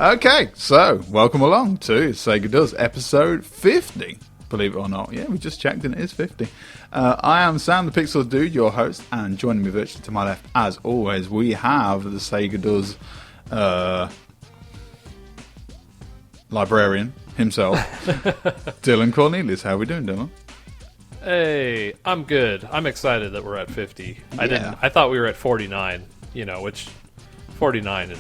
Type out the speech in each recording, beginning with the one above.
Okay, so welcome along to Sega Does episode 50. Believe it or not, yeah, we just checked and it is 50. I am Sam, the Pixel Dude, your host, and joining me virtually to my left, as always, we have the Sega Does librarian himself, Dylan Cornelius. How are we doing, Dylan? Hey, I'm good. I'm excited that we're at 50. Yeah. I thought we were at 49, which 49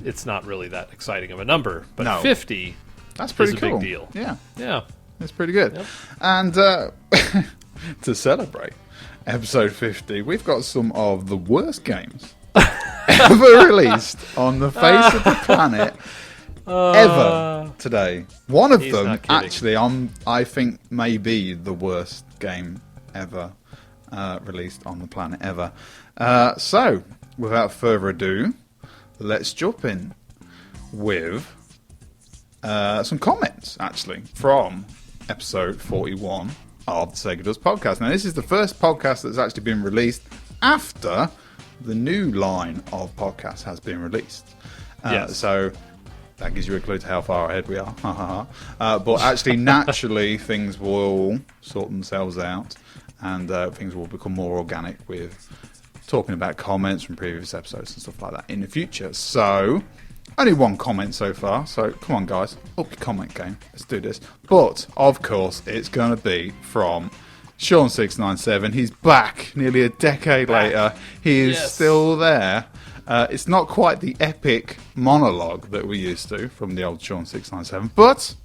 it's not really that exciting of a number, but No. 50 That's pretty is a cool. big deal. Yeah, Yeah. that's pretty good. Yep. And to celebrate episode 50, we've got some of the worst games ever released on the face of the planet ever today. One of He's them, not kidding. actually, I think may be the worst game ever released on the planet ever. So, without further ado, let's jump in with some comments, actually, from episode 41 of the Sega Does podcast. Now, this is the first podcast that's actually been released after the new line of podcasts has been released. Yes. So that gives you a clue to how far ahead we are. But actually, naturally, things will sort themselves out, and things will become more organic with talking about comments from previous episodes and stuff like that in the future. So, only one comment so far, so come on guys, up your comment game, let's do this. But, of course, it's going to be from Sean697. He's back nearly a decade later. He is still there. It's not quite the epic monologue that we used to from the old Sean697, but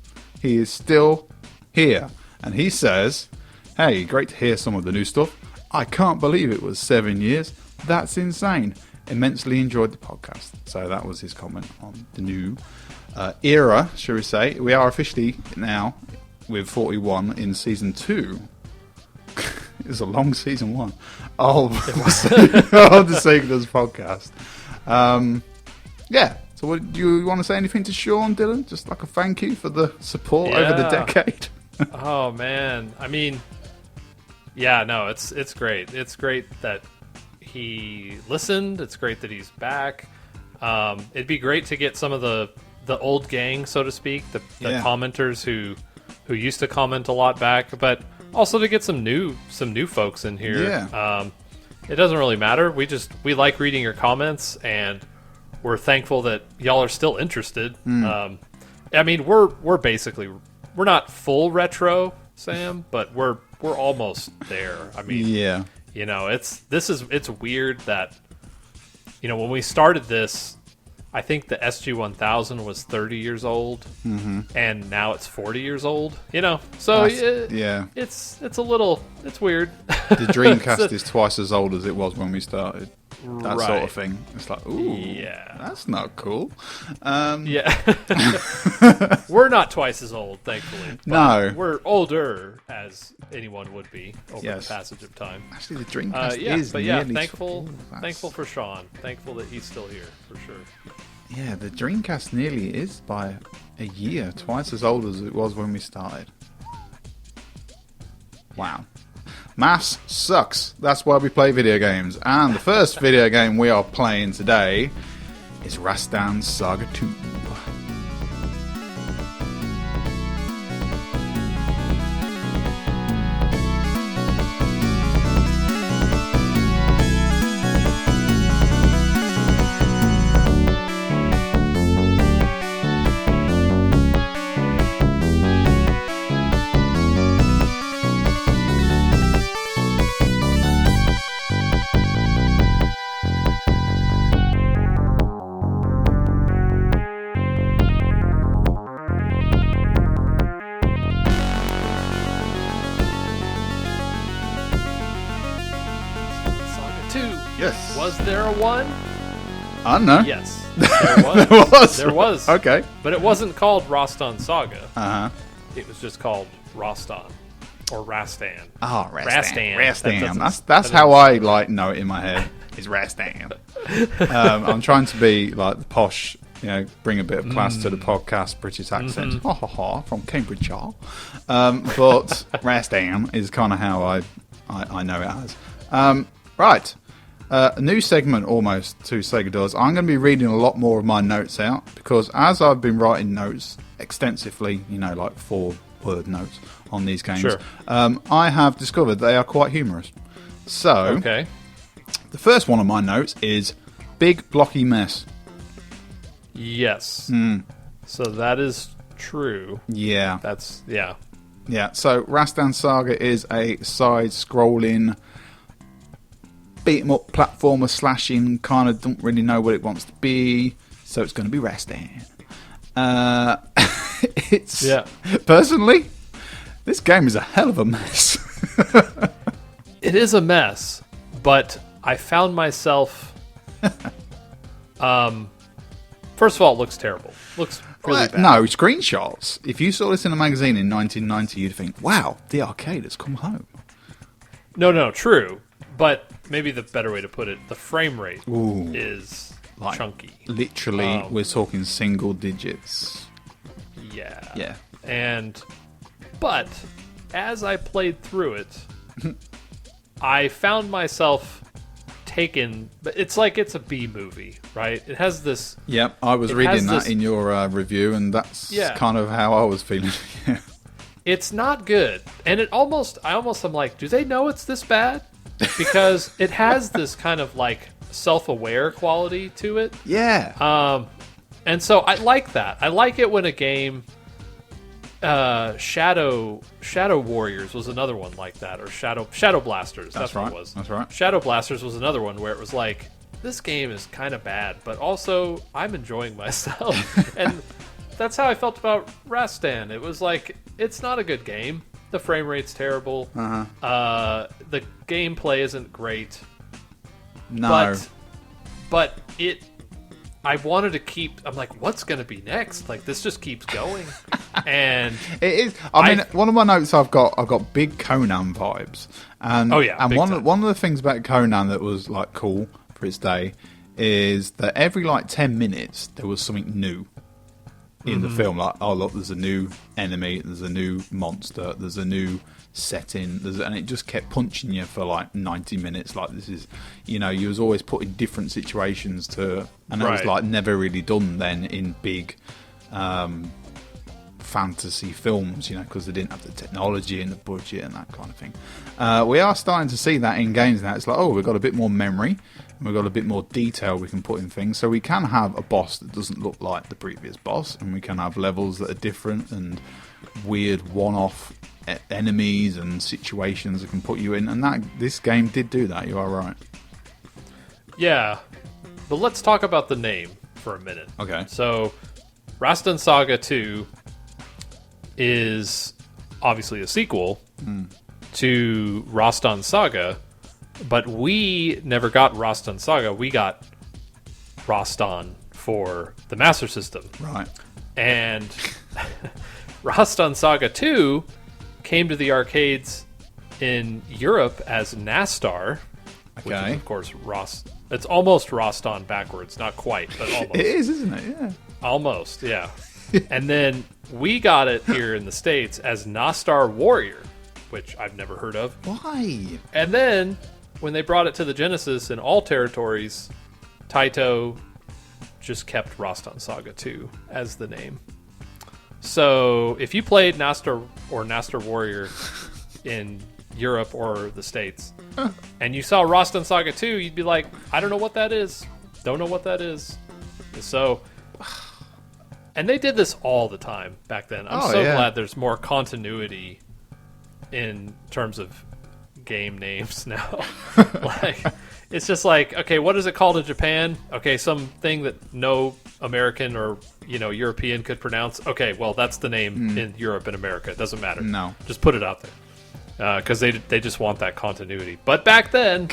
he is still here. And he says, hey, great to hear some of the new stuff. I can't believe it was 7 years. That's insane. Immensely enjoyed the podcast. So that was his comment on the new era, shall we say. We are officially now with 41 in season 2. It was a long season 1 of the Sega Does podcast. Yeah. So what, do you want to say anything to Sean, Dylan? Just like a thank you for the support over the decade? Oh, man. I mean, yeah, no, it's great. It's great that he listened. It's great that he's back. It'd be great to get some of the old gang, so to speak, the commenters who used to comment a lot back, but also to get some new folks in here. Yeah. It doesn't really matter. We like reading your comments, and we're thankful that y'all are still interested. I mean, we're basically, we're not full retro, Sam, but we're almost there. I mean, Yeah. It's weird that, when we started this, I think the SG-1000 was 30 years old, and now it's 40 years old. So it's a little, it's weird. The Dreamcast is twice as old as it was when we started. That Right. sort of thing. It's like, ooh, Yeah. that's not cool. Yeah. We're not twice as old, thankfully. But No. we're older, as anyone would be over Yes. the passage of time. Actually, the Dreamcast is nearly... thankful That's- thankful for Sean. Thankful that he's still here, for sure. Yeah, the Dreamcast nearly is by a year, twice as old as it was when we started. Wow. Maths sucks. That's why we play video games. And the first video game we are playing today is Rastan Saga 2. Saga 2. Yes. Was there a 1? I don't know. Yes. There was. There was. There was. Okay. But it wasn't called Rastan Saga. Uh-huh. It was just called Rastan. Or Rastan. Oh, Rastan. Rastan. That Rastan. doesn't- That's that how I know it in my head. Is Rastan. I'm trying to be like the posh, bring a bit of class to the podcast, British accent. Ha ha ha, from Cambridgeshire. But Rastan is kind of how I know it as. Right. A new segment almost to Sega Does. I'm going to be reading a lot more of my notes out because as I've been writing notes extensively, like 4-word notes on these games, Sure. I have discovered they are quite humorous. So, Okay. the first one of my notes is big blocky mess. Yes. So that is true. Yeah. Yeah, so Rastan Saga is a side-scrolling beat-em-up platformer slashing, kind of don't really know what it wants to be, so it's going to be Rastan. Personally, this game is a hell of a mess. It is a mess, but I found myself... first of all, it looks terrible. Looks really bad. No, screenshots. If you saw this in a magazine in 1990, you'd think, wow, the arcade has come home. No, true. But maybe the better way to put it, the frame rate is chunky. Literally, we're talking single digits. Yeah. But as I played through it, I found myself taken. But it's like it's a B movie, right? It has this. Yep, I was reading that in your review, and that's kind of how I was feeling. It's not good, and I almost am like, do they know it's this bad? Because it has this kind of like self-aware quality to it. Yeah. And so I like that. I like it when a game. Shadow Warriors was another one like that, or Shadow Blasters. That's right. What it was. That's right. Shadow Blasters was another one where it was like, this game is kind of bad, but also I'm enjoying myself, and that's how I felt about Rastan. It was like, it's not a good game. The frame rate's terrible. The gameplay isn't great. No. But it. I wanted to keep. I'm like, what's going to be next? Like, this just keeps going, and it is. I mean, one of my notes I've got big Conan vibes, and one of the things about Conan that was like cool for its day is that every like 10 minutes there was something new in the film. Like, oh look, there's a new enemy, there's a new monster, there's a new setting, and it just kept punching you for like 90 minutes. Like, this is, you was always put in different situations and it was like never really done then in big fantasy films, because they didn't have the technology and the budget and that kind of thing. We are starting to see that in games now. It's like, oh, we've got a bit more memory and we've got a bit more detail we can put in things, so we can have a boss that doesn't look like the previous boss, and we can have levels that are different and weird one-off enemies and situations that can put you in, and that this game did do that. You are right. Yeah, but let's talk about the name for a minute. Okay. So, Rastan Saga 2 is obviously a sequel to Rastan Saga, but we never got Rastan Saga. We got Rastan for the Master System. Right. And Rastan Saga 2 came to the arcades in Europe as Nastar, which is, of course, it's almost Rastan backwards. Not quite, but almost. It is, isn't it? Yeah. Almost, yeah. And then we got it here in the States as Nastar Warrior, which I've never heard of. Why? And then, when they brought it to the Genesis in all territories, Taito just kept Rastan Saga 2 as the name. So, if you played Nastar or Nastar Warrior in Europe or the States, and you saw Rastan Saga 2, you'd be like, I don't know what that is. Don't know what that is. So, and they did this all the time back then. I'm glad there's more continuity in terms of game names now. Like, it's just like, okay, what is it called in Japan? Okay, something that no American or European could pronounce. Okay, well, that's the name in Europe and America. It doesn't matter. No, just put it out there because they just want that continuity. But back then,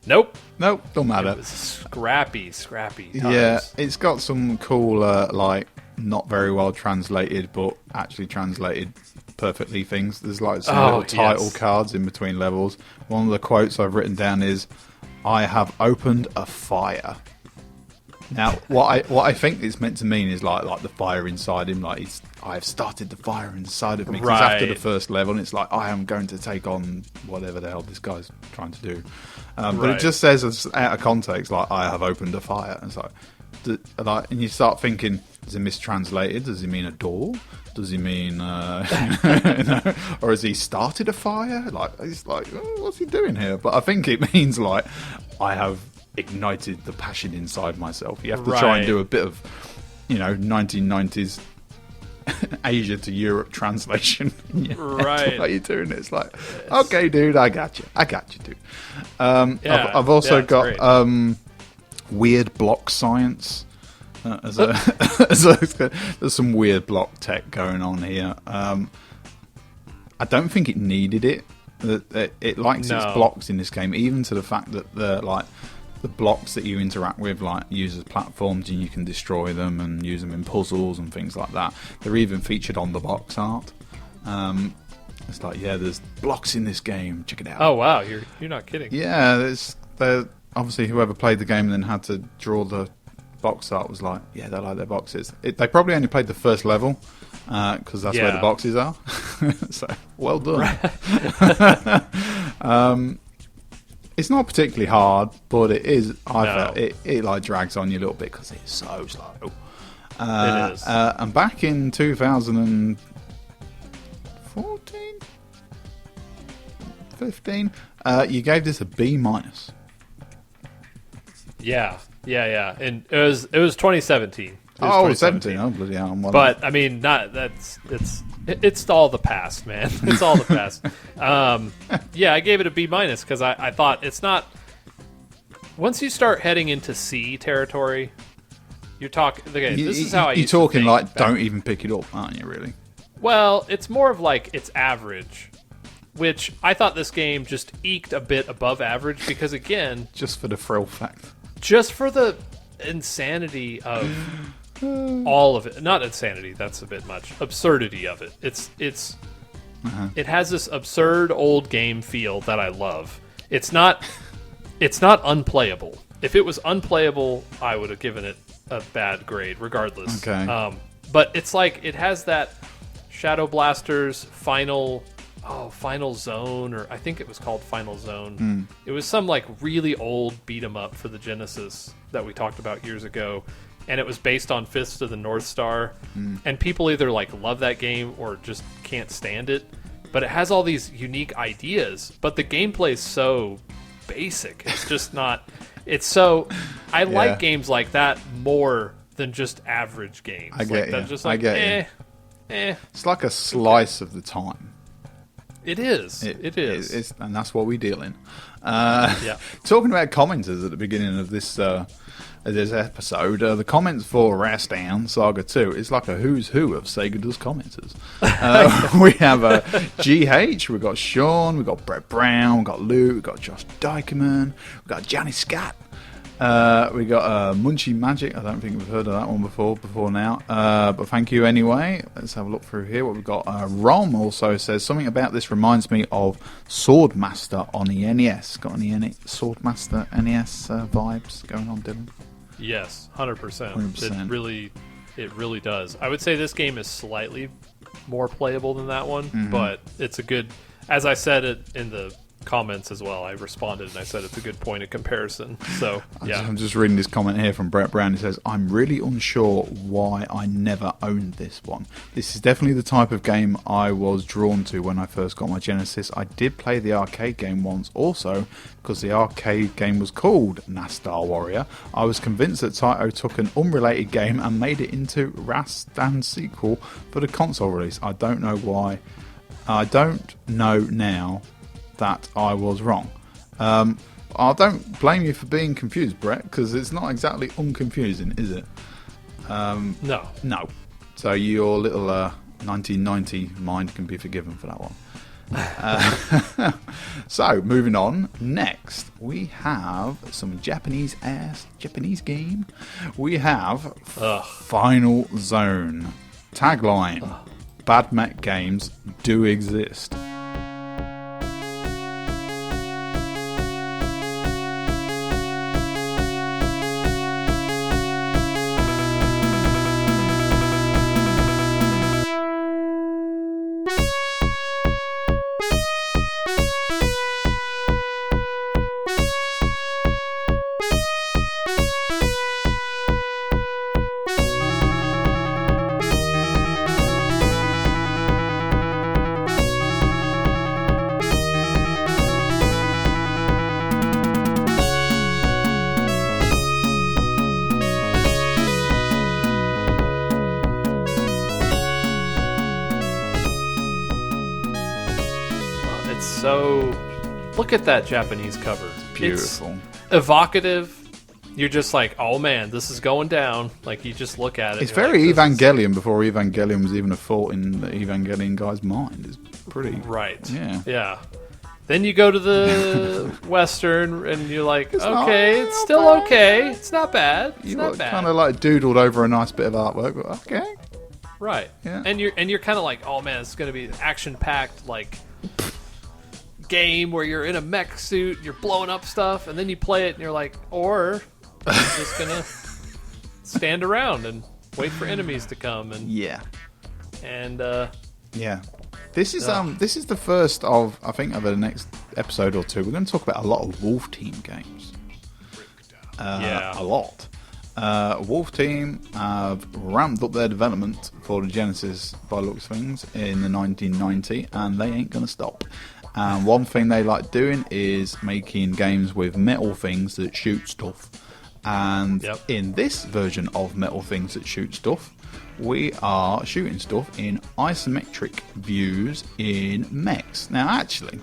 nope, don't matter. It was scrappy times. Yeah, it's got some cool like not very well translated, but actually translated perfectly things. There's like some little title cards in between levels. One of the quotes I've written down is, "I have opened a fire." Now, what I think it's meant to mean is like the fire inside him. Like I've started the fire inside of me. Because after the first level, and it's like I am going to take on whatever the hell this guy's trying to do. But it just says out of context, like I have opened a fire. And it's and you start thinking, is it mistranslated? Does he mean a door? Does he mean, or has he started a fire? Like it's like, oh, what's he doing here? But I think it means like I have ignited the passion inside myself. You have to try and do a bit of, 1990s Asia to Europe translation. Right. What are you doing? It's like, okay, dude, I got you, dude. I've also got weird block science. There's some weird block tech going on here. I don't think it needed it. It likes its blocks in this game, even to the fact that the blocks that you interact with use as platforms, and you can destroy them and use them in puzzles and things like that. They're even featured on the box art. It's like, there's blocks in this game. Check it out. Oh wow, you're not kidding. Yeah, obviously whoever played the game and then had to draw the box art was like, they like their boxes. They probably only played the first level because that's where the boxes are. So well done. Right. It's not particularly hard, but it is. It like drags on you a little bit because it's so slow. It is. And back in 2014, 15, you gave this a B-. Yeah, and it was 2017. Oh, 17. Oh, bloody hell. But, I mean, it's all the past, man. It's all the past. I gave it a B- because I thought it's not... Once you start heading into C territory, you're talking... Okay, this is how I used to think. You're talking like, don't even pick it up, aren't you, really? Well, it's more of like it's average, which I thought this game just eked a bit above average because, again... Just for the thrill fact. Just for the insanity of... all of it. Not insanity, that's a bit much. Absurdity of it. It has this absurd old game feel that I love. It's not unplayable. If it was unplayable, I would have given it a bad grade regardless. Okay. But it's like it has that Shadow Blasters final zone, or I think it was called Final Zone. It was some like really old beat 'em up for the Genesis that we talked about years ago. And it was based on Fist of the North Star. And people either like love that game or just can't stand it. But it has all these unique ideas. But the gameplay is so basic. It's just not... It's so... I like games like that more than just average games. I get you. Just like, It's like a slice of the time. It is. It is. And that's what we deal in. Talking about commenters at the beginning of this episode, the comments for Rastan Saga 2 is like a who's who of Sega Does commenters. We have GH, we've got Sean, we've got Brett Brown, we've got Luke, we've got Josh Dykerman, we've got Johnny Scott, we got Munchie Magic. I don't think we've heard of that one before now, but thank you anyway. Let's have a look through here. What we've got, Rom also says something about this reminds me of Swordmaster on the NES. Got any Swordmaster NES vibes going on, Dylan? Yes, 100%. It really does. I would say this game is slightly more playable than that one, but it's a good... As I said it in the comments as well, I responded and I said it's a good point of comparison. So, yeah. I'm just reading this comment here from Brett Brown. He says, I'm really unsure why I never owned this one. This is definitely the type of game I was drawn to when I first got my Genesis. I did play the arcade game once also because the arcade game was called Nastar Warrior. I was convinced that Taito took an unrelated game and made it into Rastan sequel for the console release. I don't know why. I don't know now that I was wrong. I don't blame you for being confused, Brett, because it's not exactly unconfusing, is it? No. So your little 1990 mind can be forgiven for that one. So moving on. Next, we have some Japanese game. We have Final Zone. Tagline: Bad Mech games do exist. so... Look at that Japanese cover. Beautiful. It's evocative. You're just like, oh man, this is going down. Like, you just look at it. It's very Evangelion before Evangelion was even a thought in the Evangelion guy's mind. It's pretty... Right. Yeah. Yeah. Then you go to the Western, and you're like, It's it's still okay. It's not bad. It's not bad. Kind of like doodled over a nice bit of artwork, but okay. Right. Yeah. And you're kind of like, oh man, it's going to be an action-packed, like... game where you're in a mech suit, you're blowing up stuff, and then you play it and you're like, or I'm just gonna stand around and wait for enemies to come and yeah. This is the first of, I think, over the next episode or two we're going to talk about a lot of Wolf Team games. A lot. Wolf Team have ramped up their development for the Genesis by looks of things in the 1990, and they ain't going to stop. And one thing they like doing is making games with metal things that shoot stuff. And in this version of Metal Things That Shoot Stuff, we are shooting stuff in isometric views in mechs. Now, actually,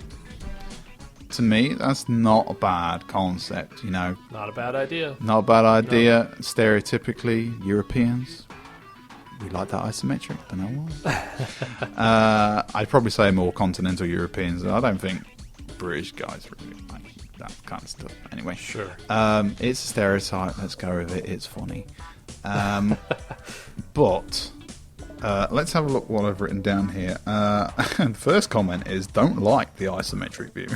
to me, that's not a bad concept, you know. Not a bad idea. Not a bad idea. No. Stereotypically, Europeans, we like that isometric. Don't know why. I'd probably say more continental Europeans. I don't think British guys really like that kind of stuff. Anyway, sure. It's a stereotype. Let's go with it. It's funny. But let's have a look what I've written down here. And first comment is don't like the isometric view.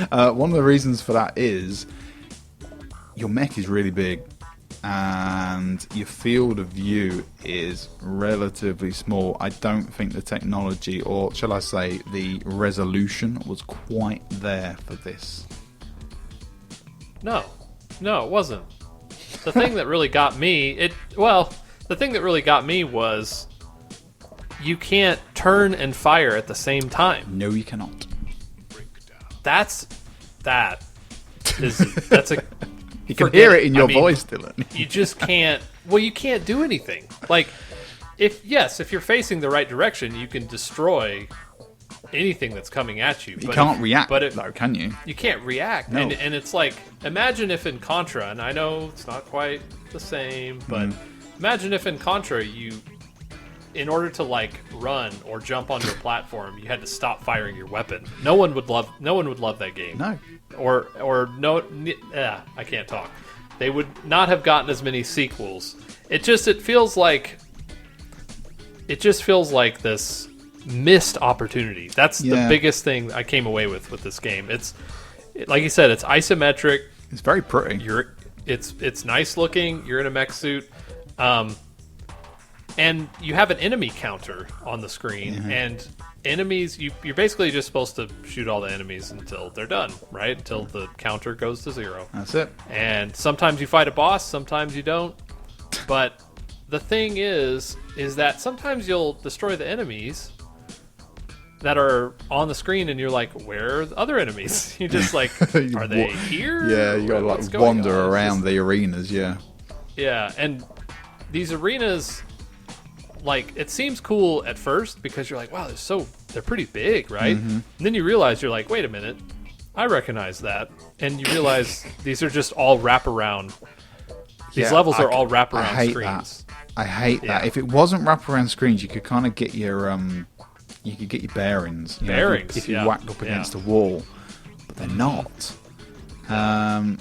One of the reasons for that is your mech is really big and your field of view is relatively small. I don't think the technology, or shall I say the resolution, was quite there for this. No, it wasn't. The thing that really got me, the thing that really got me was you can't turn and fire at the same time. No, you cannot. That's a you can hear it in your voice, Dylan. You just can't. Well, you can't do anything. Like, if you're facing the right direction, you can destroy anything that's coming at you. You can't react, though, can you? You can't react. No. And it's like, imagine if in Contra, and I know it's not quite the same, but imagine if in Contra in order to like run or jump onto a platform, you had to stop firing your weapon. No one would love that game. No. I can't talk. They would not have gotten as many sequels. It feels like this missed opportunity. That's the biggest thing I came away with this game. It's like you said, it's isometric. It's very pretty. It's nice looking. You're in a mech suit. And you have an enemy counter on the screen, and enemies, you're basically just supposed to shoot all the enemies until they're done, right? Until the counter goes to 0. That's it. And sometimes you fight a boss, sometimes you don't. But the thing is that sometimes you'll destroy the enemies that are on the screen, and you're like, where are the other enemies? You're just like, are they here? Yeah, you gotta like wander around the arenas, yeah. Yeah, and these arenas, like, it seems cool at first because you're like, wow, they're pretty big, right? And then you realize, you're like, wait a minute, I recognize that. And you realize these are just all wraparound. These levels are all wraparound screens. I hate that. If it wasn't wraparound screens, you could kind of get your bearings. If you whacked up against a wall. But they're not. I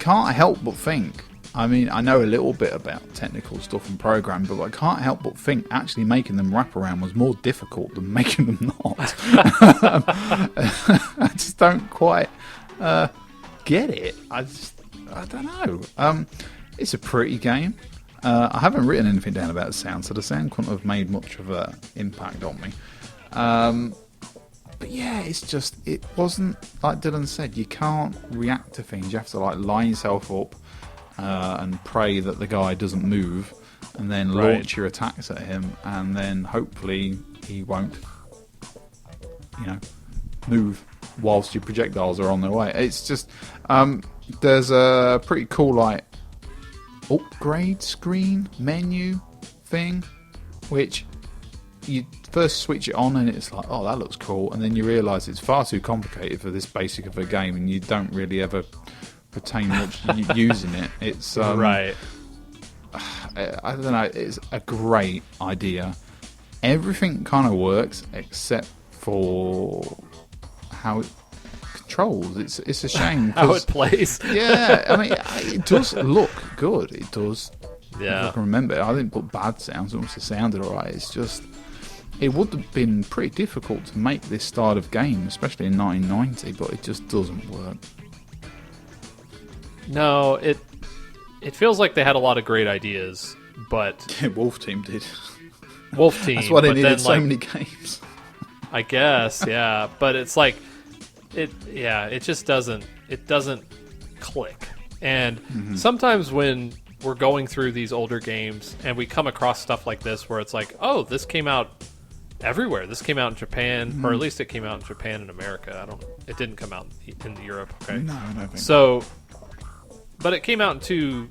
can't help but think, I mean, I know a little bit about technical stuff and programming, but I can't help but think actually making them wrap around was more difficult than making them not. I just don't quite get it. I don't know. It's a pretty game. I haven't written anything down about the sound, so the sound couldn't have made much of an impact on me. But yeah, it wasn't, like Dylan said, you can't react to things. You have to like line yourself up and pray that the guy doesn't move, and then launch your attacks at him, and then hopefully he won't, move whilst your projectiles are on their way. It's just there's a pretty cool like upgrade screen menu thing, which you first switch it on and it's like, oh, that looks cool, and then you realise it's far too complicated for this basic of a game, and you don't really ever retain much using it. It's right. I don't know. It's a great idea. Everything kind of works except for how it controls. It's a shame. How it plays. Yeah, I mean, it does look good. It does. Yeah. I can remember. I didn't put bad sounds. It must have sounded alright. It's just, it would have been pretty difficult to make this style of game, especially in 1990. But it just doesn't work. No, it feels like they had a lot of great ideas, but Wolf Team did. Wolf Team. That's why they but needed then, so many games. I guess, yeah. But it's like, it just doesn't click. And sometimes when we're going through these older games and we come across stuff like this where it's like, oh, this came out everywhere. This came out in Japan, or at least it came out in Japan and America. It didn't come out in Europe. Okay, No, I don't think so. But it came out in two,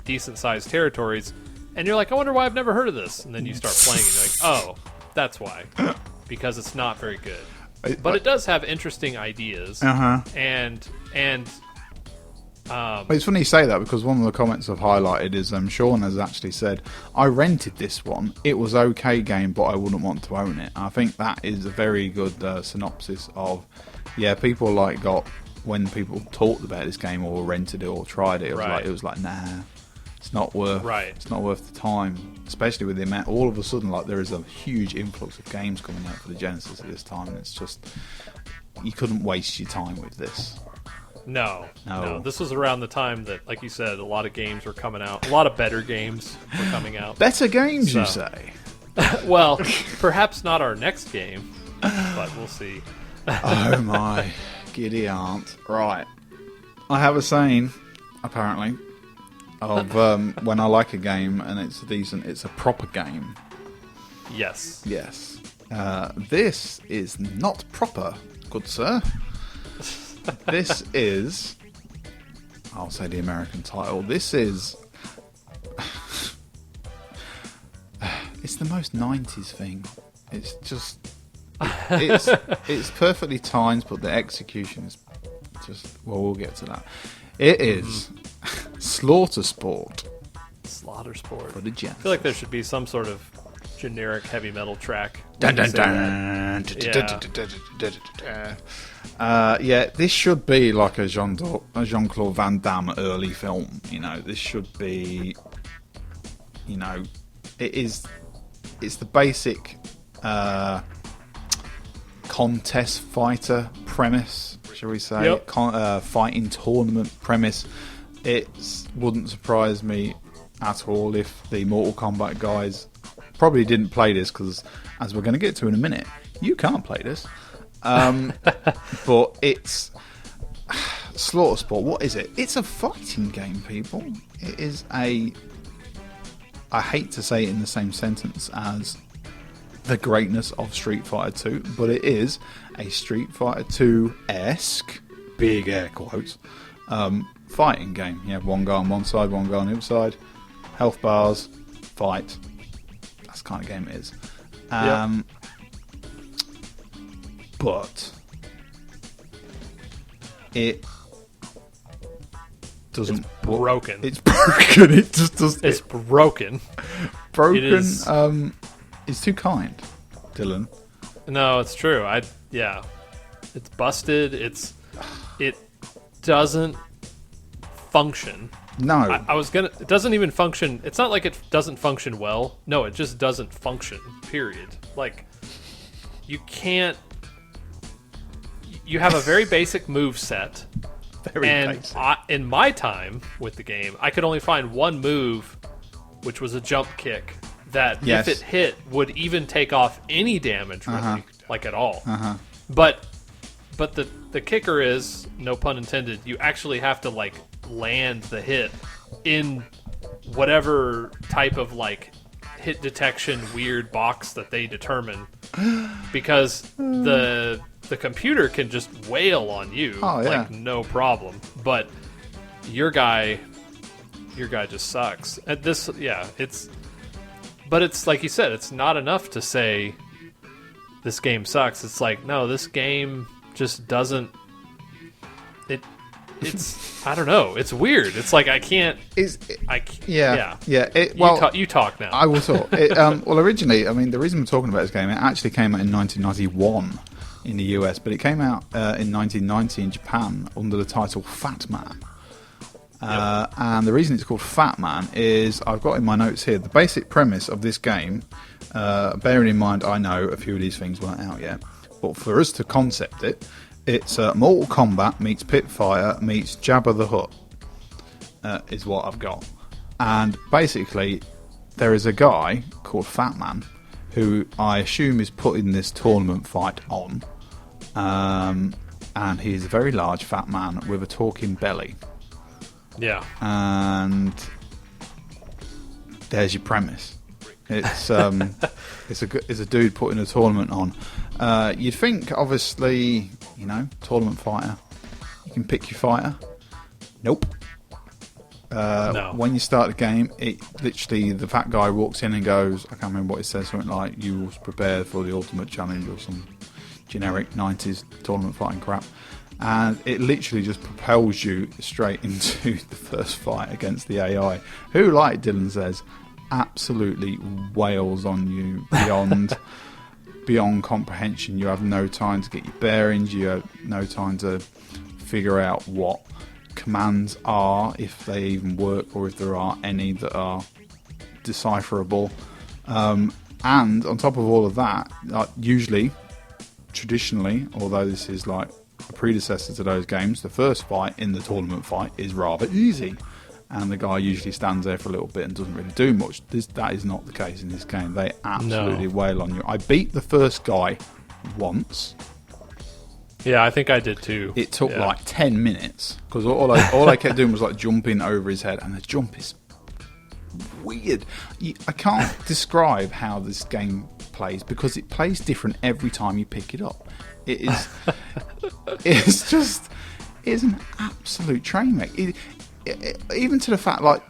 decent-sized territories, and you're like, I wonder why I've never heard of this. And then you start playing, and you're like, oh, that's why, because it's not very good. But it does have interesting ideas, and it's funny you say that, because one of the comments I've highlighted is Sean has actually said, I rented this one. It was okay game, but I wouldn't want to own it. I think that is a very good synopsis of, people got. When people talked about this game or rented it or tried it, it was like, nah, it's not worth. Right. It's not worth the time, especially with the amount. All of a sudden, there is a huge influx of games coming out for the Genesis at this time, and it's just, you couldn't waste your time with this. No. This was around the time that, like you said, a lot of games were coming out. A lot of better games were coming out. Better games, you say? Well, perhaps not our next game, but we'll see. Oh my giddy aunt. Right. I have a saying, apparently, of when I like a game and it's decent, it's a proper game. Yes. Yes. This is not proper, good sir. This is, I'll say the American title, this is, it's the most 90s thing. It's just, it's perfectly timed, but the execution is just, well, we'll get to that. It is Slaughter Sport. Slaughter Sport. For the Genesis. I feel like there should be some sort of generic heavy metal track. Dun, dun, dun. This should be like a Jean-Claude Van Damme early film. This should be, it's the basic contest fighter premise, shall we say? Yep. Fighting tournament premise. It wouldn't surprise me at all if the Mortal Kombat guys probably didn't play this, because, as we're going to get to in a minute, you can't play this. But it's Slaughter Sport. What is it? It's a fighting game, people. It is I hate to say it in the same sentence as the greatness of Street Fighter 2, but it is a Street Fighter 2-esque, big air quotes, fighting game. You have one guy on one side, one guy on the other side, health bars, fight. That's the kind of game it is. But it doesn't. It's broken. It's broken. It just doesn't. It's broken. Broken. It is. It's too kind, Dylan. No, it's true. It's busted. It doesn't function. No. It doesn't even function. It's not like it doesn't function well. No, it just doesn't function, period. Like, you can't, you have a very basic move set. Basic. In my time with the game, I could only find one move, which was a jump kick, that if it hit, would even take off any damage, really, like at all. But the kicker is, no pun intended, you actually have to land the hit in whatever type of hit detection weird box that they determine, because the computer can just wail on you no problem, but your guy just sucks at this. but it's like you said, it's not enough to say this game sucks. It's like, no, this game just doesn't. It's I don't know. It's weird. It's like I can't. Yeah. You talk now. I will talk. Well, originally, I mean, the reason we're talking about this game, it actually came out in 1991 in the US, but it came out in 1990 in Japan under the title Fat Man. And the reason it's called Fat Man is, I've got in my notes here, the basic premise of this game, bearing in mind I know a few of these things weren't out yet, but for us to concept it, it's Mortal Kombat meets Pitfire meets Jabba the Hutt, is what I've got. And basically, there is a guy called Fat Man who I assume is putting this tournament fight on. And he's a very large fat man with a talking belly. Yeah. And there's your premise. It's it's a dude putting a tournament on. You'd think, obviously, tournament fighter. You can pick your fighter. Nope. No. When you start the game, it literally, the fat guy walks in and goes, I can't remember what it says, something like, you was prepared for the ultimate challenge or some generic 90s tournament fighting crap. And it literally just propels you straight into the first fight against the AI, who, like Dylan says, absolutely wails on you beyond comprehension. You have no time to get your bearings, you have no time to figure out what commands are, if they even work, or if there are any that are decipherable. And on top of all of that, usually, traditionally, although this is like a predecessor to those games, the first fight in the tournament fight is rather easy, and the guy usually stands there for a little bit and doesn't really do much. That is not the case in this game. They absolutely wail on you. I beat the first guy once. Yeah, I think I did too. It took like 10 minutes because all I kept doing was like jumping over his head, and the jump is weird. I can't describe how this game plays because it plays different every time you pick it up. It is it's an absolute train wreck. Even to the fact, like,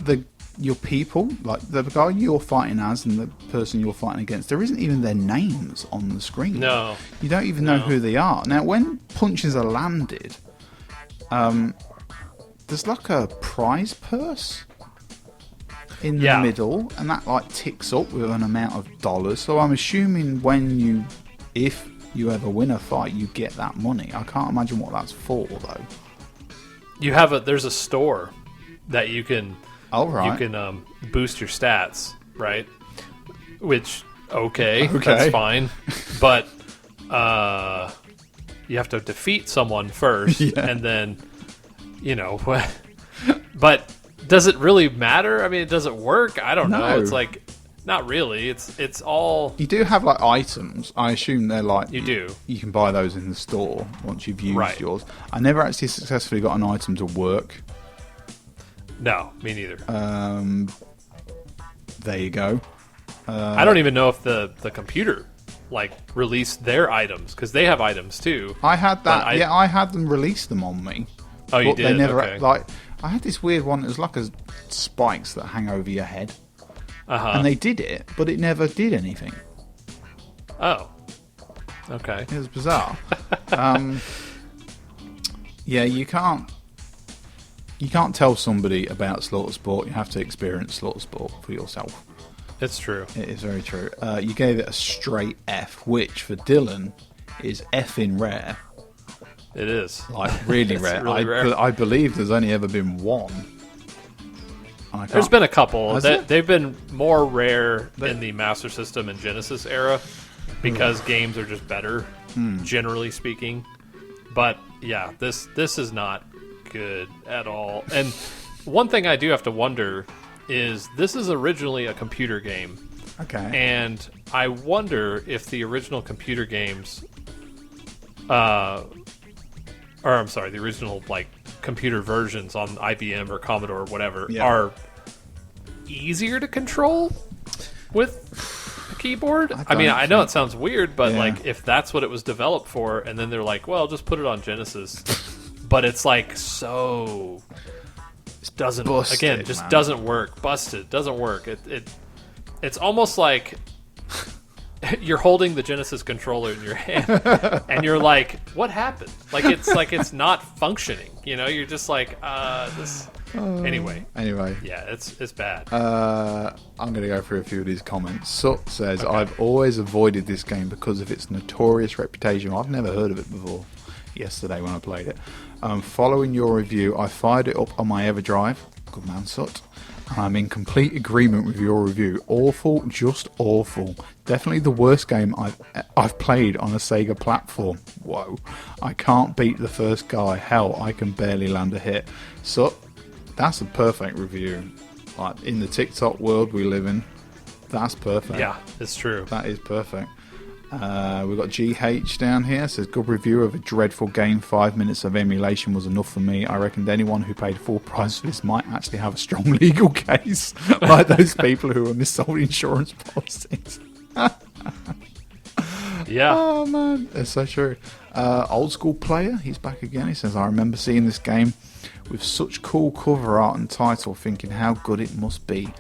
your people, like the guy you're fighting as and the person you're fighting against, there isn't even their names on the screen. No. You don't even know who they are. Now, when punches are landed, there's like a prize purse in the middle, and that like ticks up with an amount of dollars. So I'm assuming if you ever win a fight, you get that money. I can't imagine what that's for, though. There's a store that you can boost your stats, right? Which that's fine, but you have to defeat someone first, and then but does it really matter? I mean, does it work? I don't know. It's like, not really. It's all, you do have like items. I assume they're like, you do. You can buy those in the store once you've used yours. I never actually successfully got an item to work. No, me neither. There you go. I don't even know if the computer like released their items, because they have items too. I had that. I had them release them on me. Oh, you did? They never okay. I had this weird one. It was like spikes that hang over your head, and they did it, but it never did anything. Oh, okay. It was bizarre. You can't tell somebody about Slaughter Sport. You have to experience Slaughter Sport for yourself. It's true. It is very true. You gave it a straight F, which for Dylan is effing rare. It is. Like, really rare. Really rare. I believe there's only ever been one. There's been a couple. They've been more rare in the Master System and Genesis era because games are just better, generally speaking. But yeah, this is not good at all. And one thing I do have to wonder is, this is originally a computer game. Okay. And I wonder if the original computer games, the original like computer versions on IBM or Commodore or whatever are easier to control with a keyboard. I know it sounds weird, but like, if that's what it was developed for, and then they're like, well, just put it on Genesis. But it's like, so it doesn't busted, again, just man. doesn't work. Busted, doesn't work. it's almost like you're holding the Genesis controller in your hand, and you're like, "What happened?" Like it's not functioning. You know, you're just like, this. Anyway, yeah, it's bad. I'm going to go through a few of these comments. Sut says, okay. I've always avoided this game because of its notorious reputation. I've never heard of it before. Yesterday when I played it. Following your review, I fired it up on my EverDrive. Good man, Sut. And I'm in complete agreement with your review. Awful, just awful. Definitely the worst game I've played on a Sega platform. Whoa. I can't beat the first guy. Hell, I can barely land a hit. Sut, that's a perfect review. Like, in the TikTok world we live in, that's perfect. Yeah, it's true. That is perfect. We've got GH down here. Says, good review of a dreadful game. 5 minutes of emulation was enough for me. I reckon anyone who paid full price for this might actually have a strong legal case, like those people who are missold insurance policies. Yeah. Oh man, that's so true. Old school player, he's back again. He says, I remember seeing this game with such cool cover art and title, thinking how good it must be.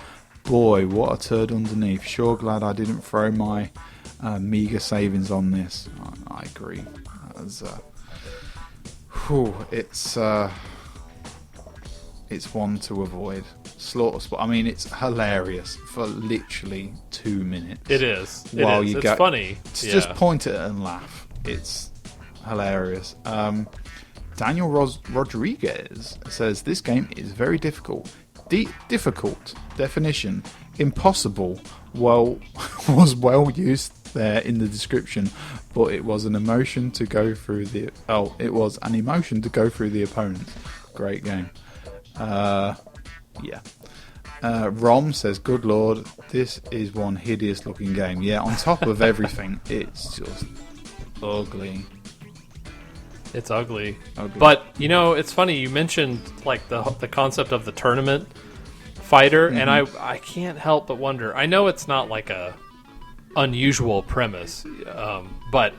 Boy, what a turd underneath. Sure glad I didn't throw my meager savings on this. I agree. It's one to avoid. Slaughter Spot. I mean, it's hilarious for literally 2 minutes. It is. It's funny. Just point at it and laugh. It's hilarious. Daniel Rodriguez says, this game is very difficult. Difficult. Definition. Impossible. Well, was well used there in the description, but it was an emotion to go through the... Oh, it was an emotion to go through the opponent. Great game. Yeah. Rom says, good lord, this is one hideous looking game. Yeah, on top of everything, it's just ugly. It's ugly. But, you know, it's funny, you mentioned like the concept of the tournament fighter, and I can't help but wonder. I know it's not like a unusual premise, but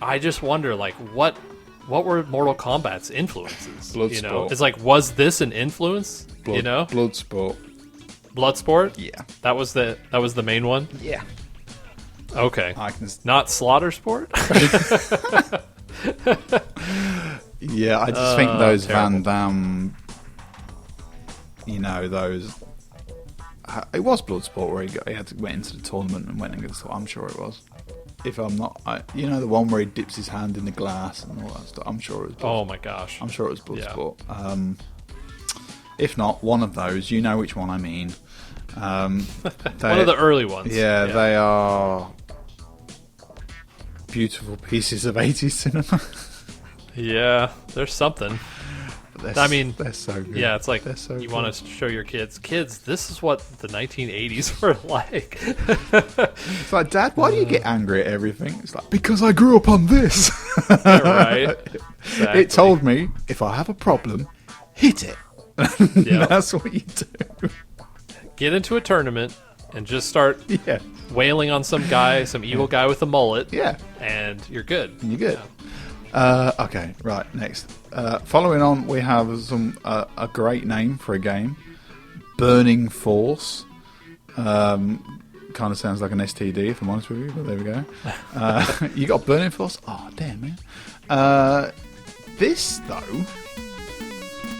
I just wonder, like, what were Mortal Kombat's influences? Bloodsport. You know, it's like, was this an influence? You know, Bloodsport. Bloodsport. Yeah, that was the main one. Yeah. Okay. Not Slaughter Sport. Yeah, I just think those terrible. Van Damme, you know, those. It was Bloodsport where he had to went into the tournament and went against. I'm sure it was. If I'm not, you know, the one where he dips his hand in the glass and all that stuff. I'm sure it was. Oh my gosh! I'm sure it was Bloodsport. Yeah. If not, one of those. You know which one I mean. One of the early ones. Yeah, they are beautiful pieces of 80s cinema. Yeah, there's something. I mean, they're so good. Yeah, it's like so you want to show your kids, this is what the 1980s were like. It's like, Dad, why do you get angry at everything? It's like, because I grew up on this. Right. Exactly. It told me, if I have a problem, hit it. Yeah. That's what you do. Get into a tournament and just start wailing on some evil guy with a mullet. Yeah. And you're good. You're good. Okay, right, next. Following on, we have a great name for a game. Burning Force. Kind of sounds like an STD, if I'm honest with you, but there we go. You got Burning Force? Oh, damn, man. This, though,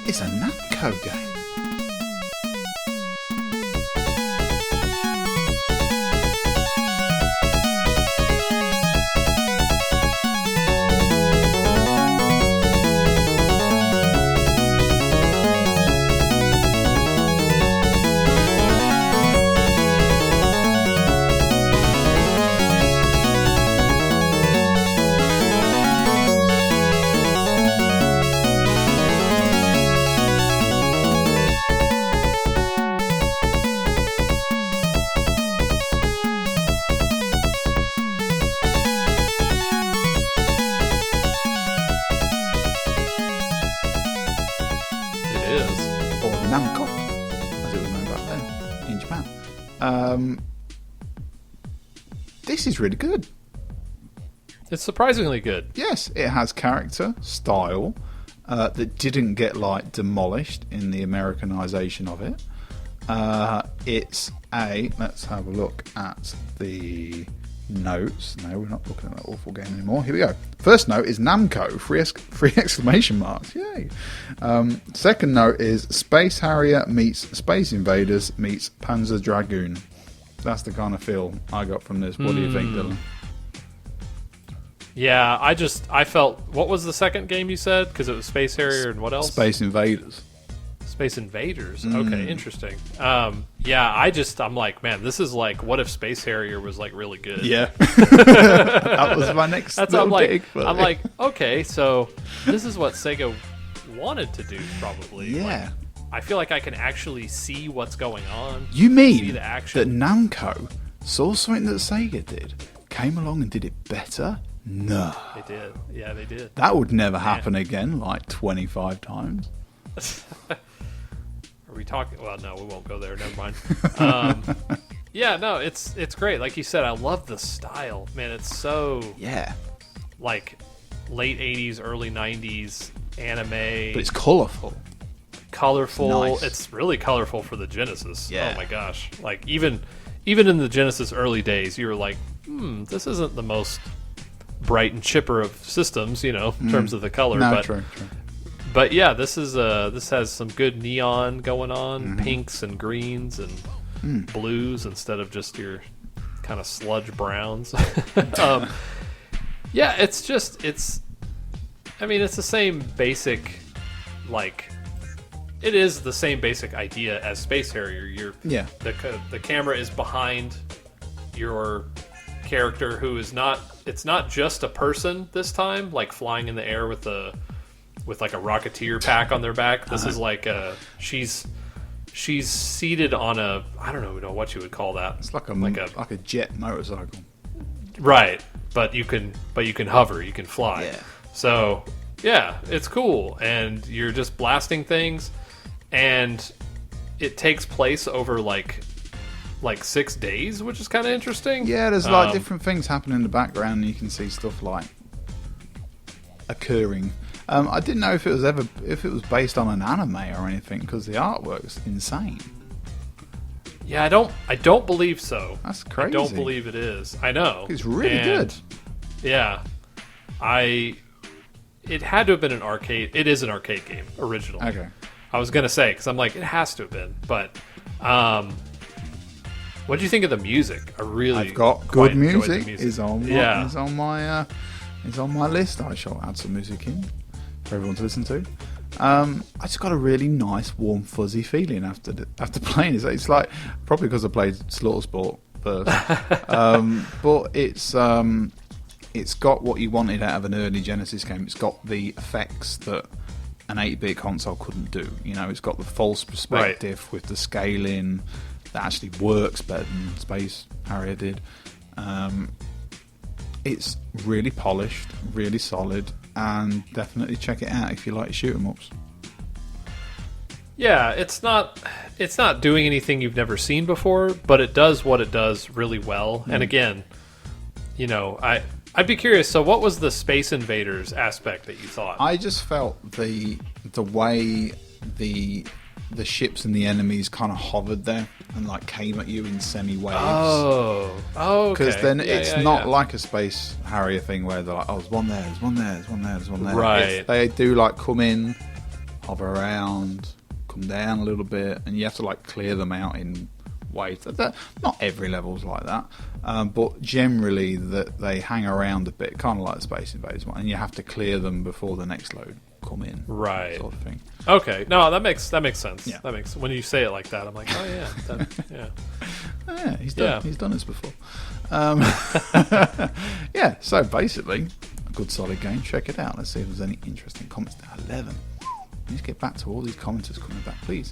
is a Namco game. Namco, as it was known back then in Japan. This is really good. It's surprisingly good. Yes, it has character, style, that didn't get like demolished in the Americanization of it. It's a. Let's have a look at the notes. No, we're not looking at that awful game anymore. Here we go. First note is Namco, three exclamation marks. Yay. Second note is Space Harrier meets Space Invaders meets Panzer Dragoon. That's the kind of feel I got from this. What do you think, Dylan? Yeah, I felt. What was the second game you said? Because it was Space Harrier and what else? Space Invaders. Space Invaders. Okay, interesting. Yeah, I'm like, man, this is like, what if Space Harrier was like really good? Yeah, that was my next. That's little I'm dig, like, I'm like, okay, so this is what Sega wanted to do, probably. Yeah. Like, I feel like I can actually see what's going on. You mean see the action. that Namco saw something that Sega did, came along and did it better? No. They did. Yeah, they did. That would never happen again, like 25 times. Are we talking? Well, no, we won't go there. Never mind. Yeah, no, it's great. Like you said, I love the style. Man, it's so like late 80s, early 90s anime. But it's colourful. Colorful. Nice. It's really colorful for the Genesis. Yeah. Oh my gosh. Like even in the Genesis early days, you were like, this isn't the most bright and chipper of systems, in terms of the color. No, but true. But yeah, this has some good neon going on, pinks and greens and blues instead of just your kind of sludge browns. Yeah, it's the same basic, like, it is the same basic idea as Space Harrier. The camera is behind your character who is not. It's not just a person this time, like flying in the air with like a Rocketeer pack on their back. This is like she's seated on a, I don't know what you would call that. It's like a jet motorcycle. Right, but you can hover, you can fly. Yeah. So yeah, it's cool, and you're just blasting things, and it takes place over like 6 days, which is kind of interesting. Yeah, there's like different things happening in the background, and you can see stuff like occurring. I didn't know if it was based on an anime or anything, because the artwork's insane. Yeah, I don't believe so. That's crazy. I don't believe it is. I know. It's really good. Yeah. It had to have been an arcade. It is an arcade game originally. Okay. I was gonna say, because I'm like, it has to have been. But what do you think of the music? I've got good music. Is on my list. I shall add some music in for everyone to listen to. I just got a really nice, warm, fuzzy feeling after playing it. It's like probably because I played Slaughter Sport first, but it's got what you wanted out of an early Genesis game. It's got the effects that an 8-bit console couldn't do. It's got the false perspective with the scaling that actually works better than Space Harrier did. It's really polished, really solid, and definitely check it out if you like shoot 'em ups. Yeah, it's not doing anything you've never seen before, but it does what it does really well. And again, I'd be curious. So, what was the Space Invaders aspect that you thought? I just felt the way the ships and the enemies kind of hovered there and like came at you in semi-waves. Oh, okay. Because then it's not like a Space Harrier thing where they're like, oh, there's one there, there's one there, there's one there, there's one there. Right. They do like come in, hover around, come down a little bit, and you have to like clear them out in waves. Not every level's like that, but generally that they hang around a bit, kind of like the Space Invaders one, and you have to clear them before the next load come in, right? Sort of thing. Okay, no, that makes sense. Yeah. That makes when you say it like that, I'm like, oh yeah, yeah. Yeah, he's done this before. Yeah, so basically, a good solid game. Check it out. Let's see if there's any interesting comments. Now 11. Let's get back to all these commenters coming back, please.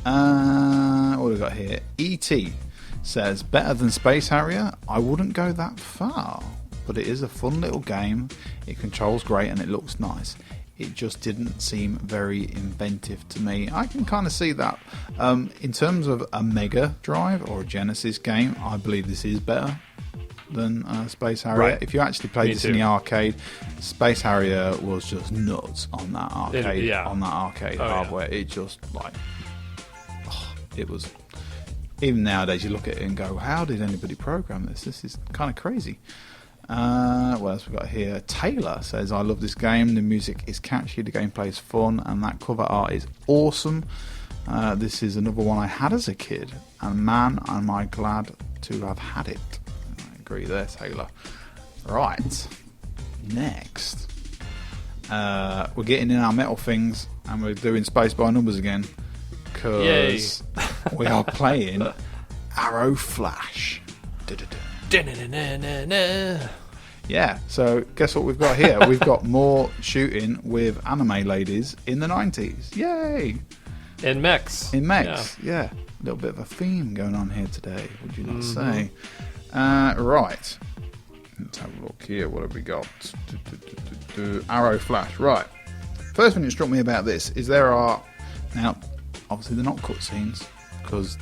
What have we got here? E.T. says, better than Space Harrier? I wouldn't go that far, but it is a fun little game. It controls great and it looks nice. It just didn't seem very inventive to me. I can kind of see that. In terms of a Mega Drive or a Genesis game, I believe this is better than Space Harrier. Right. If you actually played this in the arcade, Space Harrier was just nuts on that arcade. On that arcade hardware, it just like it was. Even nowadays, you look at it and go, "How did anybody program this? This is kind of crazy." What else we got here? Taylor says, "I love this game. The music is catchy, the gameplay is fun, and that cover art is awesome. This is another one I had as a kid, and man, am I glad to have had it." I agree there, Taylor. Right, next, we're getting in our metal things, and we're doing Space by Numbers again, because we are playing Arrow Flash. Yeah, so guess what we've got here? We've got more shooting with anime ladies in the 90s. Yay! In mechs. Yeah. A little bit of a theme going on here today, would you not say? Right. Let's have a look here. What have we got? Arrow Flash. Right. First thing that struck me about this is there are... Now, obviously they're not cutscenes, because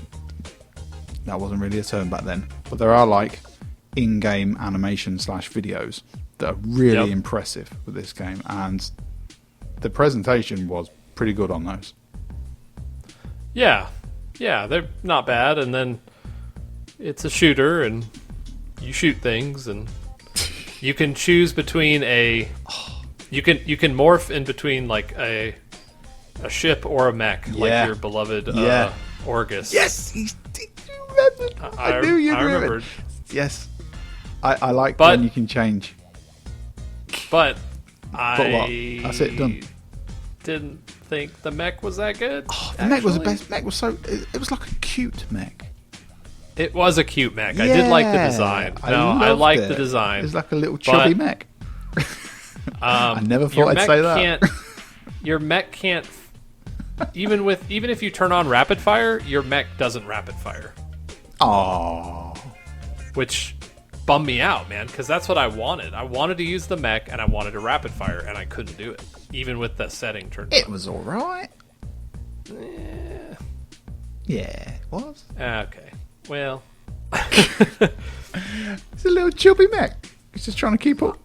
that wasn't really a term back then. But there are, like, in-game animation / videos that are really impressive with this game. And the presentation was pretty good on those. Yeah, they're not bad, and then it's a shooter, and you shoot things, and you can choose between you can morph in between like a ship or a mech, like your beloved Orgus. Yes, you remembered. I knew you remembered. Yes, I like when you can change. But what? That's it, done. Didn't think the mech was that good. The mech was the best. Mech was it was like a cute mech. It was a cute mech. I did like the design. I liked the design. It was like a little chubby mech. I never thought I'd say that. Your mech can't. Even if you turn on rapid fire, your mech doesn't rapid fire. Oh, which bummed me out, man, because that's what I wanted. I wanted to use the mech, and I wanted to rapid fire, and I couldn't do it, even with the setting turned on. It was all right. Yeah, it was. Okay, well, it's a little chubby mech. It's just trying to keep up.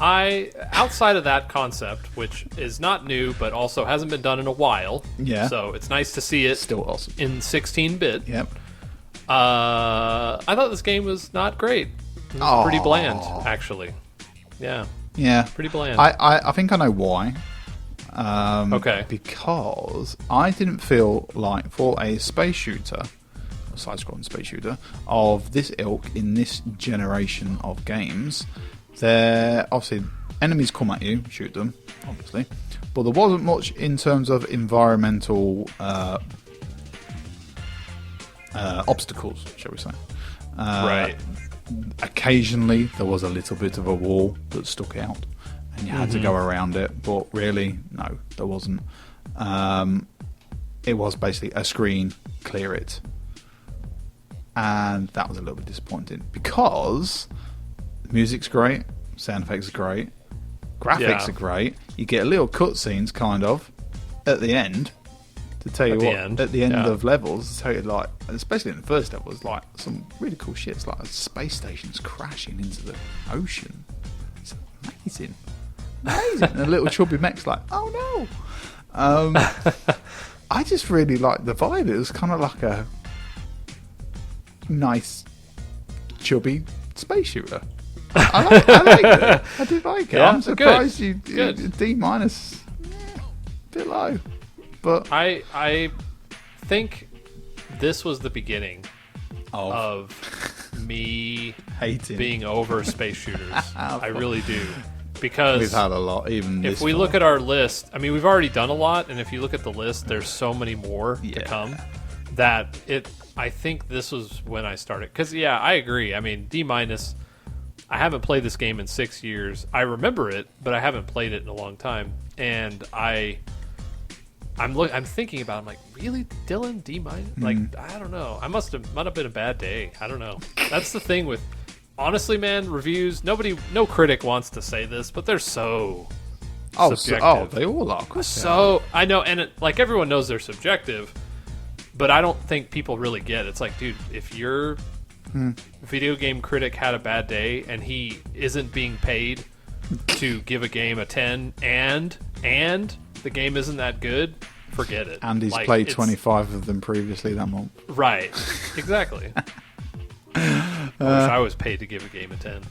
Outside of that concept, which is not new, but also hasn't been done in a while. Yeah. So it's nice to see it. Still awesome. In 16-bit. Yep. I thought this game was not great. It was pretty bland, actually. Yeah. Yeah. Pretty bland. I think I know why. Okay. Because I didn't feel like for a space shooter, a side-scrolling space shooter, of this ilk in this generation of games, obviously enemies come at you, shoot them, obviously, but there wasn't much in terms of environmental obstacles, shall we say. Right. Occasionally there was a little bit of a wall that stuck out and you had to go around it, but really, no, there wasn't. It was basically a screen, clear it. And that was a little bit disappointing because the music's great, sound effects are great, graphics are great. You get little cutscenes, kind of, at the end to tell you at the end of levels, to tell you, like, especially in the first level, was like some really cool shit. It's like a space station's crashing into the ocean. It's amazing. And a little chubby mech's like, oh no. I just really liked the vibe. It was kind of like a nice chubby space shooter. I liked it. I did like it. Yeah, I'm surprised you D-, a bit low. But I think this was the beginning of me hating being over space shooters. I really do. Because we've had a lot, even if we look at our list, I mean, we've already done a lot, and if you look at the list, there's so many more to come that I think this was when I started. Because, I agree. I mean, D-, I haven't played this game in 6 years. I remember it, but I haven't played it in a long time. And I'm thinking about it. I'm like, really, Dylan? D-? Like, I don't know. Might have been a bad day. I don't know. That's the thing with... Honestly, man, reviews, no critic wants to say this, but they're so subjective. They all are. I know, and like everyone knows they're subjective, but I don't think people really get it. It's like, dude, if your video game critic had a bad day and he isn't being paid to give a game a 10 and the game isn't that good forget it. And he's Like, played 25 of them previously that month. Right. Exactly. I wish I was paid to give a game a 10.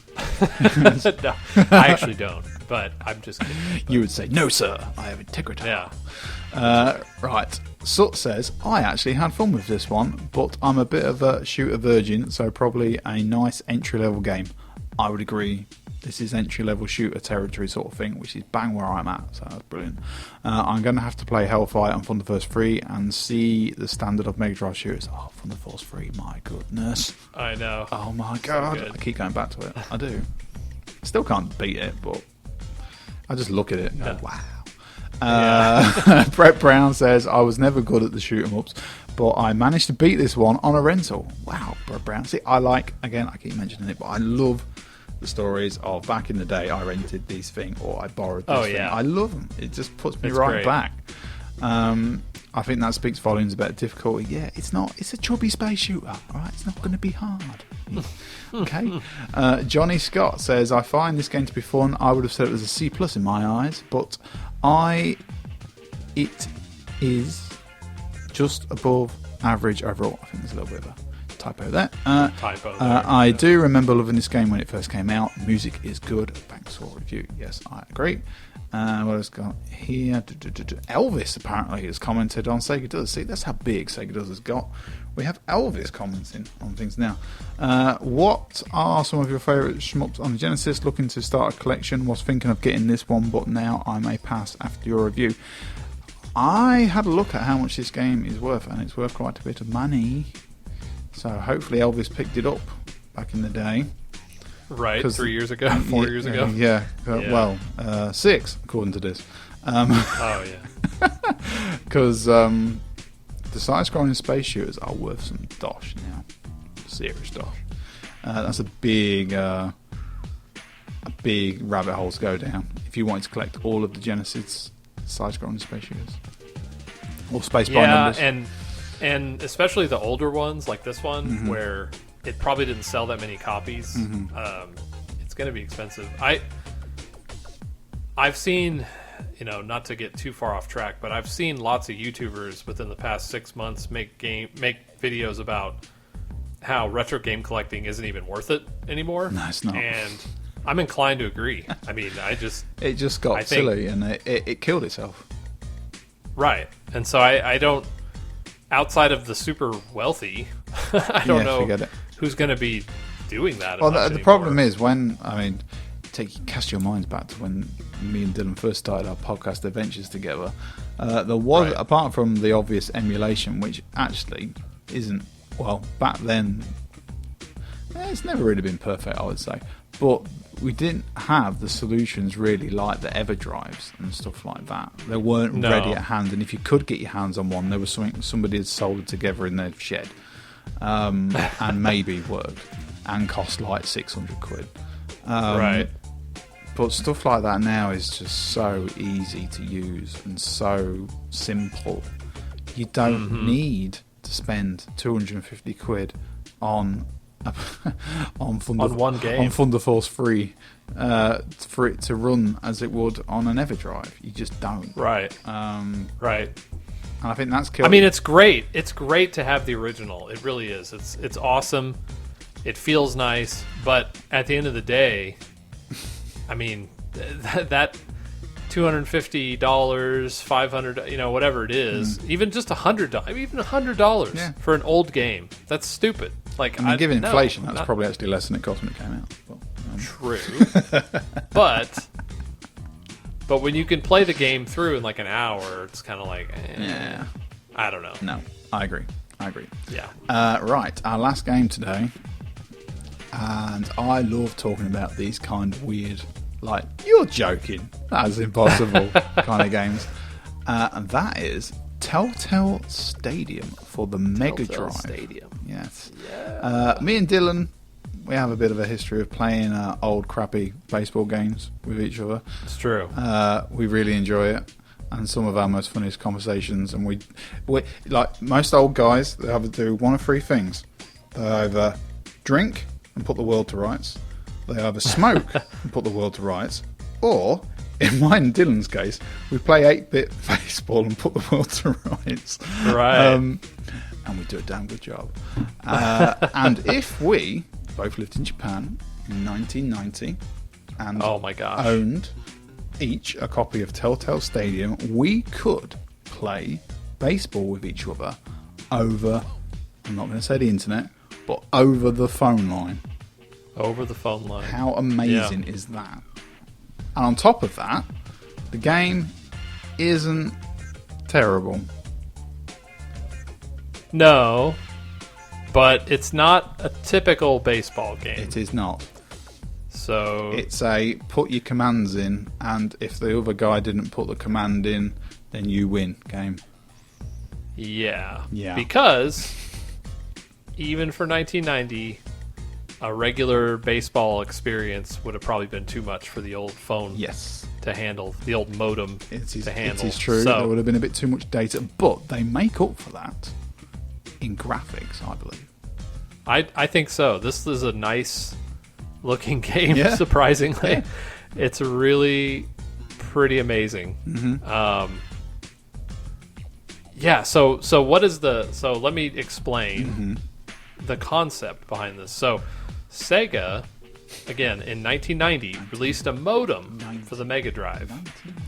No, I actually don't, but I'm just kidding. You would say, no, sir, I have integrity. Yeah. Right. Sut says, I actually had fun with this one, but I'm a bit of a shooter virgin, so probably a nice entry-level game. I would agree. This is entry-level shooter territory sort of thing, which is bang where I'm at, so that's brilliant. I'm going to have to play Hellfire and Thunder Force 3 and see the standard of Mega Drive shooters. Oh, Thunder Force 3, my goodness. I know. Oh my god, good. I keep going back to it. I do. Still can't beat it, but I just look at it and go, wow. Brett Brown says, I was never good at the shoot 'em ups, but I managed to beat this one on a rental. Wow, Brett Brown. See, again, I keep mentioning it, but I love the stories of back in the day I rented these things or I borrowed this thing. I love them. It just puts me right back. I think that speaks volumes about difficulty. Yeah, it's a chubby space shooter, alright? It's not going to be hard. Okay. Johnny Scott says, I find this game to be fun. I would have said it was a C+ in my eyes, but it is just above average overall. I think there's a little bit of a typo there. I do remember loving this game when it first came out. Music is good. Thanks for review. Yes, I agree. What else got here? Elvis apparently has commented on Sega Does. See, that's how big Sega Does has got. We have Elvis commenting on things now. What are some of your favourite shmups on the Genesis? Looking to start a collection. Was thinking of getting this one, but now I may pass after your review. I had a look at how much this game is worth, and it's worth quite a bit of money. So hopefully Elvis picked it up back in the day. Right, 3 years ago, 4 years ago. Yeah, well, 6 according to this. Oh yeah. Because the side-scrolling space shooters are worth some dosh now, serious dosh. That's a big rabbit hole to go down if you wanted to collect all of the Genesis side-scrolling space shooters or space by numbers. and especially the older ones like this one, where it probably didn't sell that many copies. It's going to be expensive. I've seen, not to get too far off track, but I've seen lots of YouTubers within the past 6 months make videos about how retro game collecting isn't even worth it anymore. No, it's not. And I'm inclined to agree. I mean, it just got silly and it killed itself. Right. And so I don't, outside of the super wealthy, I don't know who's going to be doing that. Well, the problem is cast your minds back to when me and Dylan first started our podcast adventures together. There was, apart from the obvious emulation, which actually isn't, well, back then, it's never really been perfect, I would say. But we didn't have the solutions really like the EverDrives and stuff like that. They weren't ready at hand, and if you could get your hands on one, there was something somebody had soldered together in their shed, and maybe worked, and cost like 600 quid. Right. But stuff like that now is just so easy to use and so simple. You don't need to spend 250 quid on one game, on Thunder Force 3 for it to run as it would on an EverDrive. You just don't. Right. Right. And I think that's killed. I mean, it's great. It's great to have the original. It really is. It's awesome. It feels nice, but at the end of the day, I mean, that $250, $500, whatever it is, even just $100, even $100 for an old game, that's stupid. Like, given inflation, that's probably actually less than it cost when it came out. But, True, but when you can play the game through in like an hour, it's kind of like, I don't know. No, I agree. Yeah. Right, our last game today, and I love talking about these kind of weird, like, you're joking, that's impossible kind of games. And that is Telltale Stadium for the Mega Drive. Stadium. Yes. Yeah. Me and Dylan, we have a bit of a history of playing old crappy baseball games with each other. It's true. We really enjoy it. And some of our most funniest conversations. And we like most old guys, they either do one of three things. They either drink and put the world to rights. They either smoke and put the world to rights. Or in mine and Dylan's case, we play 8-bit baseball and put the world to rights. Right. And we do a damn good job. And if we both lived in Japan in 1990 and Oh my gosh. owned each a copy of Telltale Stadium, we could play baseball with each other over, I'm not going to say the internet, but over the phone line. Over the phone line. How amazing is that? And on top of that, the game isn't terrible. No, but it's not a typical baseball game. It is not. So It's a put your commands in, and if the other guy didn't put the command in, then you win game. yeah. Yeah. Because even for 1990, a regular baseball experience would have probably been too much for the old phone Yes. to handle, the old modem to handle. It is true. So, There would have been a bit too much data, but they make up for that in graphics, I believe. I think so. This is a nice looking game, Yeah. surprisingly. Yeah. It's really pretty amazing. Mm-hmm. Yeah, so what is so let me explain Mm-hmm. the concept behind this. So Sega, again, in 1990, released a modem for the Mega Drive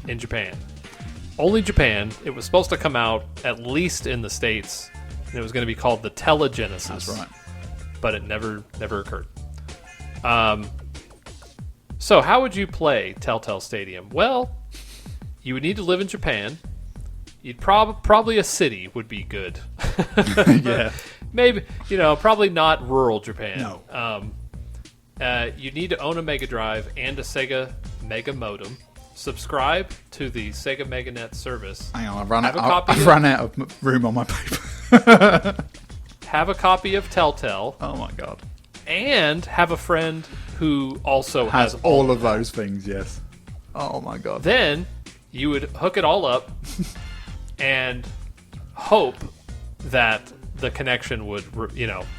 in Japan. Only Japan. It was supposed to come out at least in the States, and it was going to be called the Telegenesis. That's right. But it never occurred. So how would you play Telltale Stadium? Well, you would need to live in Japan. You'd probably a city would be good. Yeah. Maybe, probably not rural Japan. No. You need to own a Mega Drive and a Sega Mega modem. Subscribe to the Sega MegaNet service. Hang on, Have a I've copy ran out of room on my paper. Have a copy of Telltale, Oh my god. and have a friend who also Has has all of those things, yes. Oh my god. Then you would hook it all up and hope that the connection would,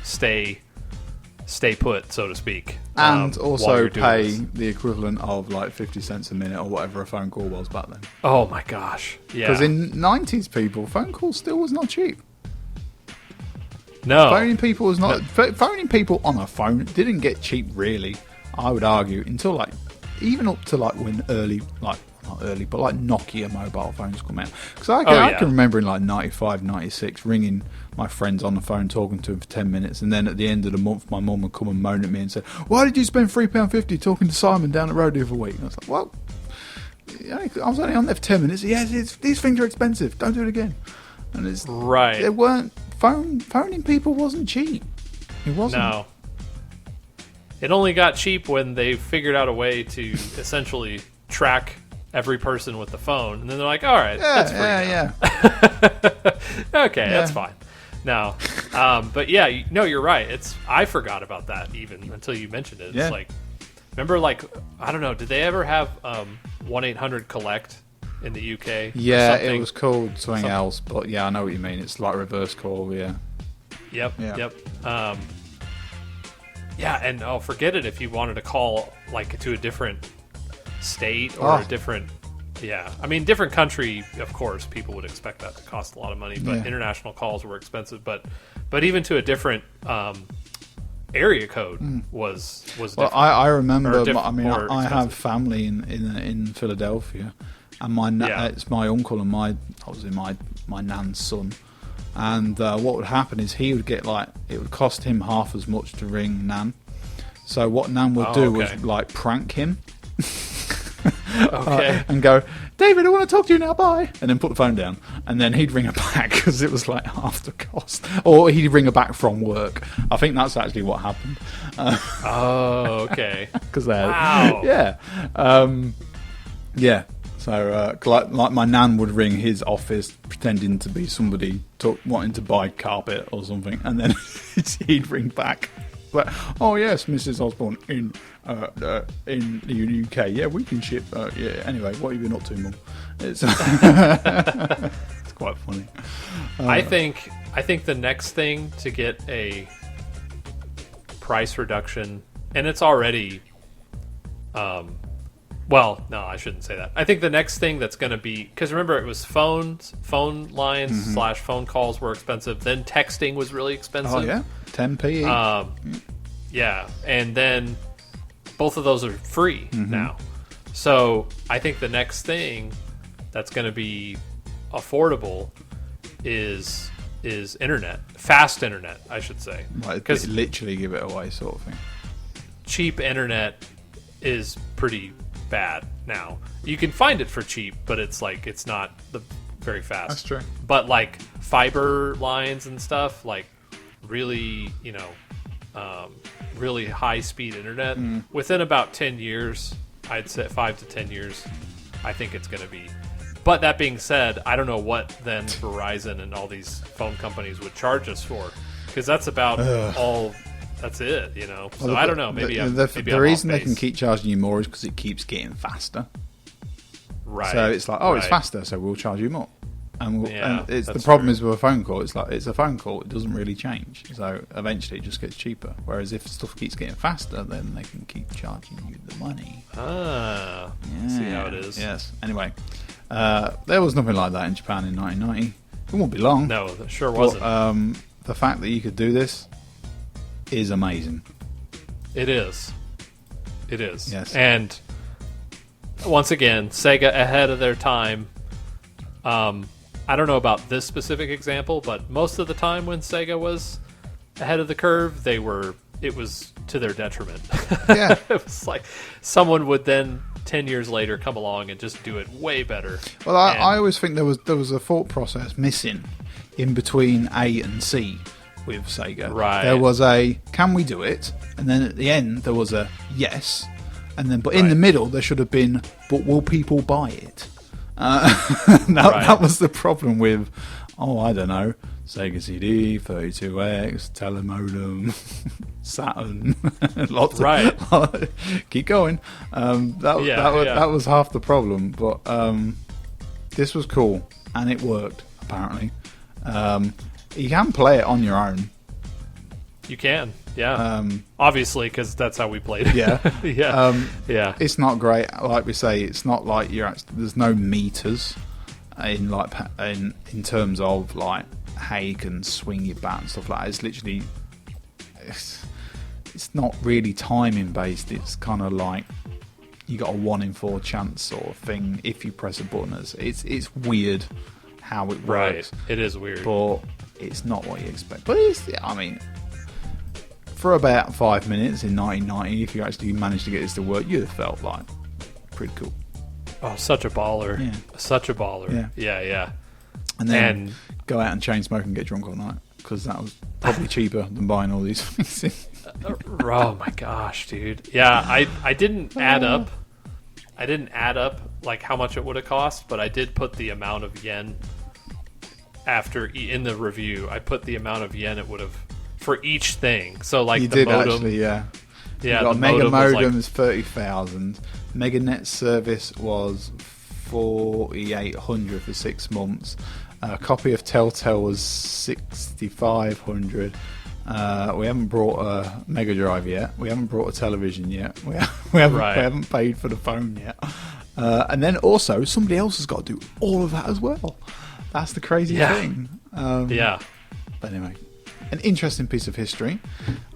stay put, so to speak. And while also you're doing pay this. the equivalent of like 50 cents a minute or whatever a phone call was back then. Oh my gosh! Yeah. Because in 90s people, phone calls still was not cheap. no. Phoning people was not. Phoning people on a phone didn't get cheap, really. I would argue until even up to when not early, but Nokia mobile phones come out. Because I can remember in 95, 96 ringing my friends on the phone, talking to them for 10 minutes, and then at the end of the month, my mum would come and moan at me and say, "Why did you spend £3.50 talking to Simon down the road the other week?" And I was like, "Well, I was only on there for 10 minutes. Yes, these things are expensive. Don't do it again." And it's Right. They weren't phoning people wasn't cheap. It wasn't. No. It only got cheap when they figured out a way to essentially track every person with the phone, and then they're like, "All right, that's free now." Okay, that's fine. No, but yeah, you're right. I forgot about that even until you mentioned it. Yeah. It's remember, I don't know, did they ever have 1-800-COLLECT in the UK? Yeah, Or it something? was called something else, but yeah, I know what you mean. It's like reverse call, yeah. Yep. Yeah. Yep. Yeah, and forget it if you wanted to call to a different state or a different. Yeah, I mean, different country. Of course, people would expect that to cost a lot of money, but Yeah. international calls were expensive. But even to a different area code was Well, different. I remember. Or I have expensive. family in Philadelphia, and Yeah. it's my uncle and obviously my nan's son. And what would happen is he would get it would cost him half as much to ring Nan. So what Nan would do okay. was prank him. Okay. And go, "David, I want to talk to you now, bye," and then put the phone down, and then he'd ring her back because it was half the cost, or he'd ring her back from work. I think that's actually what happened. Oh, okay. Because Wow. yeah. So my nan would ring his office pretending to be somebody wanting to buy carpet or something, and then he'd ring back. But oh yes, Mrs. Osborne in the UK. Yeah, we can ship. Yeah. Anyway, what have you been up to, Mum? It's it's quite funny. I think the next thing to get a price reduction, and it's already Well, no, I shouldn't say that. I think the next thing that's going to be, because remember, it was phone lines / phone calls were expensive. Then texting was really expensive. Oh yeah, 10p. Yeah, and then both of those are free now. So I think the next thing that's going to be affordable is internet, fast internet, I should say. Because literally give it away, sort of thing. Cheap internet is pretty bad now. You can find it for cheap, but it's not very fast. That's true. But like fiber lines and stuff, like really, really high speed internet within about 10 years, I'd say 5 to 10 years, I think it's going to be. But that being said, I don't know what then Verizon and all these phone companies would charge us for, because that's about all. That's it, So Well, I don't know. Maybe the reason they can keep charging you more is because it keeps getting faster. Right. So it's like, it's faster, so we'll charge you more. And it's the that's problem true. is with a phone call. It's like it's a phone call. It doesn't really change. So eventually, it just gets cheaper. Whereas if stuff keeps getting faster, then they can keep charging you the money. Ah, see how it is. Yes. Anyway, there was nothing like that in Japan in 1990. It won't be long. No, that sure wasn't. But, the fact that you could do this is amazing. It is. It is. Yes. And once again, Sega ahead of their time. I don't know about this specific example, but most of the time when Sega was ahead of the curve, it was to their detriment. Yeah. It was like someone would then 10 years later come along and just do it way better. Well, I always think there was a thought process missing in between A and C with Sega. Right. There was a, can we do it? And then at the end there was a yes. And then, but in the middle there should have been, but will people buy it? That was the problem with, I don't know, Sega CD, 32X, Telemodem, Saturn, lots of, keep going. That was half the problem, but this was cool and it worked apparently. You can play it on your own. You can, yeah. Obviously, because that's how we played it. Yeah, yeah. It's not great, like we say. It's not like there's no meters in terms of like how you can swing your bat and stuff like that. It's literally, it's not really timing based. It's kind of like you got a 1 in 4 chance sort of thing if you press a button. It's weird how it works. Right, it is weird, but it's not what you expect. But for about 5 minutes in 1990, if you actually managed to get this to work, you'd have felt like pretty cool. Oh, such a baller. Yeah. Such a baller. Yeah. And then go out and chain smoke and get drunk all night, because that was probably cheaper than buying all these things. Oh my gosh, dude. Yeah, I didn't add up. I didn't add up like how much it would have cost, but I did put the amount of yen in the review. I put the amount of yen it would have for each thing. So like the modem, actually, yeah. Yeah, the Mega modem was is 30,000. Mega net service was 4,800 for 6 months. A copy of Telltale was 6,500. We haven't brought a Mega Drive yet. We haven't brought a television yet. We haven't paid for the phone yet. And then also somebody else has got to do all of that as well. That's the crazy thing. But anyway, an interesting piece of history,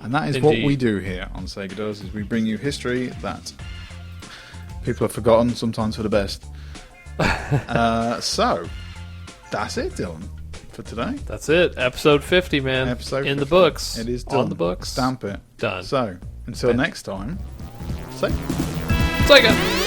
and that is what we do here on Sega Does, is we bring you history that people have forgotten, sometimes for the best. So that's it, Dylan, for today. That's it. Episode 50, man. Episode in 50. the books. It is done. On the books. Stamp it. Done. So until next time, Sega. Sega.